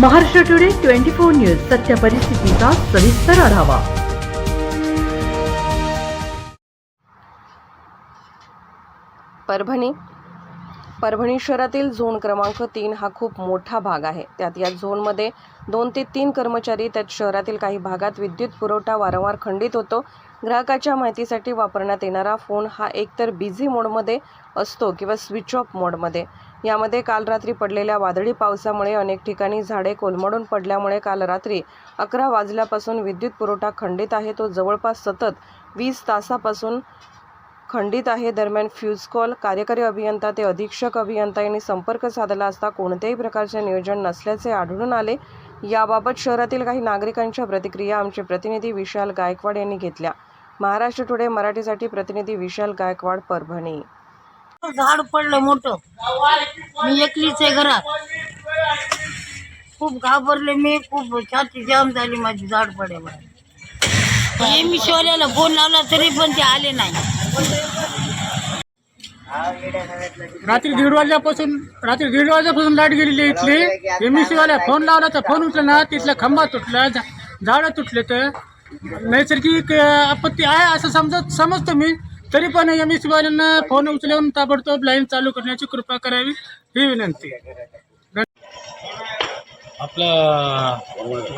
Maharashtra today 24 news सत्य परिस्थितीचा सविस्तर आढावा। परभणी शहरातील झोन क्रमांक 3 हा खूप मोठा भाग आहे। त्यात या झोनमध्ये 2 ते 3 कर्मचारी, त्यात शहरातील काही भागात विद्युत पुरवठा वारंवार खंडित होतो। ग्राहकाच्या माहितीसाठी वापरण्यात येणारा फोन हा एकतर बिझी मोडमध्ये असतो किंवा स्विच ऑफ मोडमध्ये। यामध्ये काल रात्री पडलेल्या वादळी पावसामुळे अनेक ठिकाणी झाडे कोलमडून पडल्यामुळे काल रात्री 11 वाजल्यापासून विद्युत पुरवठा खंडित आहे। तो जवळपास सतत 20 तासापासून खंडित आहे। दरम्यान फ्यूज कॉल, कार्यकारी अभियंता ते अधीक्षक अभियंता यांनी संपर्क साधला असता कोणत्याही प्रकारचे नियोजन नसल्याचे आढळून आले। याबाबत शहरातील काही नागरिकांच्या प्रतिक्रिया आमचे प्रतिनिधी विशाल गायकवाड यांनी घेतल्या। महाराष्ट्र टुडे मराठीसाठी प्रतिनिधी विशाल गायकवाड, परभणी। झाड पडलं मोठं, मी एकलीच आहे घरात, खूप घाबरले मी, खूप छाती जाम झाली माझी झाड पडल्यामुळे। मी शिवल्याला फोन लावला तरी पण ते आले नाही। रात्री दीड वाजल्यापासून लाईट गेलेली इथली। एमएससी वाल्या फोन लावला तर फोन उचलला ना, तिथला खंबा तुटला, झाडं तुटले। तर नैसर्गिक आपत्ती आहे असं समजतो मी, तरी पण एमएससी वाल्यांना फोन उचलून ताबडतोब लाईन चालू करण्याची कृपा करावी ही विनंती। आपलं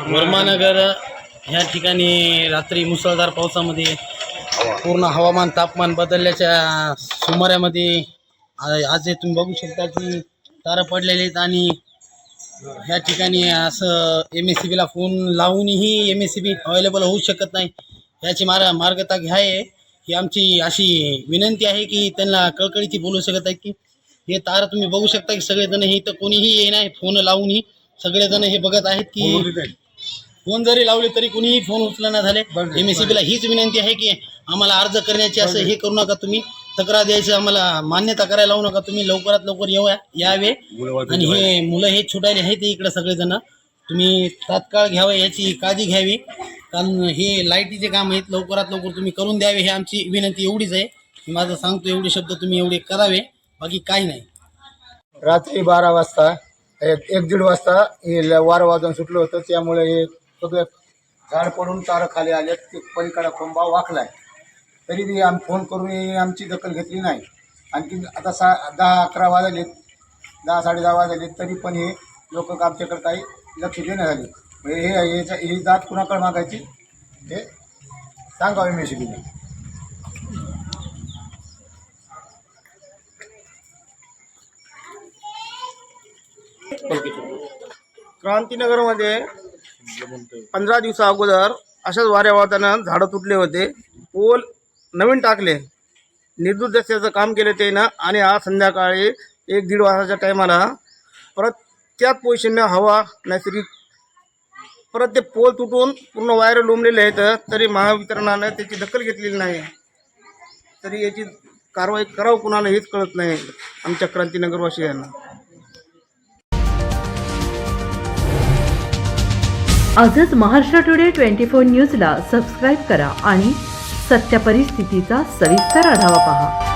वर्मानगर ह्या ठिकाणी रात्री मुसळधार पावसामध्ये पूर्ण हवामान तापमान बदलल्याच्या सुमारामध्ये आज तुम्ही बघू शकता की तारा पडलेले आहेत। आणि ह्या ठिकाणी असं MSCBला फोन लावूनही MSCB अवेलेबल होऊ शकत नाही। याची मार्गता घ्यावे ही आमची अशी विनंती आहे की त्यांना कळकळीची बोलू शकत आहे की हे तार तुम्ही बघू शकता की सगळेजण हे तर कोणीही ये नाही फोन लावूनही सगळेजण हे बघत आहेत की फोन जरी लावले तरी कोणीही फोन उचलना झाले। MSCBला हीच विनंती आहे की आम्हाला अर्ज करण्याची असं हे करू नका, तुम्ही तक्रार द्यायची आम्हाला मान्यता करायला लावू नका, तुम्ही लवकरात लवकर यावे। आणि हे मुलं हे छुटायले आहेत इकडे सगळेजण, तुम्ही तात्काळ घ्यावं याची काळजी घ्यावी, कारण हे लाईटीचे काम आहेत, लवकरात लवकर तुम्ही करून द्यावे ही आमची विनंती एवढीच आहे। मी माझं सांगतो एवढे शब्द तुम्ही एवढे करावे, बाकी काही नाही। रात्री 12 वाजता 1-1:30 वाजता हे वारं वाजून सुटलं होतं, त्यामुळे हे सगळं झाड पडून तार खाली आले, ते पलीकडा खंबा वाकलाय, तरी बी आम्ही फोन करून आमची दखल घेतली नाही। आणखी आता 10-11 वाजले, 10-10:30 वाजले, तरी पण हे लोक आमच्याकडे काही लक्ष देणं झाले। ही दाद कुणाकडे मागायची हे सांगावे MSCBने। क्रांतीनगरमध्ये 15 दिवसा अगोदर अशाच वाऱ्या वादळानं झाडं तुटले होते, पोल नवीन टाकले, निर्दूत दस्त्याचं काम केलं त्यानं। आणि आज संध्याकाळी 1-1:30 वाजताच्या टायमाला परत त्याच पोझिशनने हवा नैसर्गिक परत ते पोल तुटून पूर्ण वायर लोंबलेले आहेत, तरी महावितरणानं त्याची दखल घेतलेली नाही। तरी याची कारवाई करावं कुणाला हेच कळत नाही आमच्या क्रांतीनगरवासियांना। आजच महाराष्ट्र टुडे 24 न्यूजला सबस्क्राईब करा आणि सत्य परिस्थितीचा सविस्तर आढावा पहा।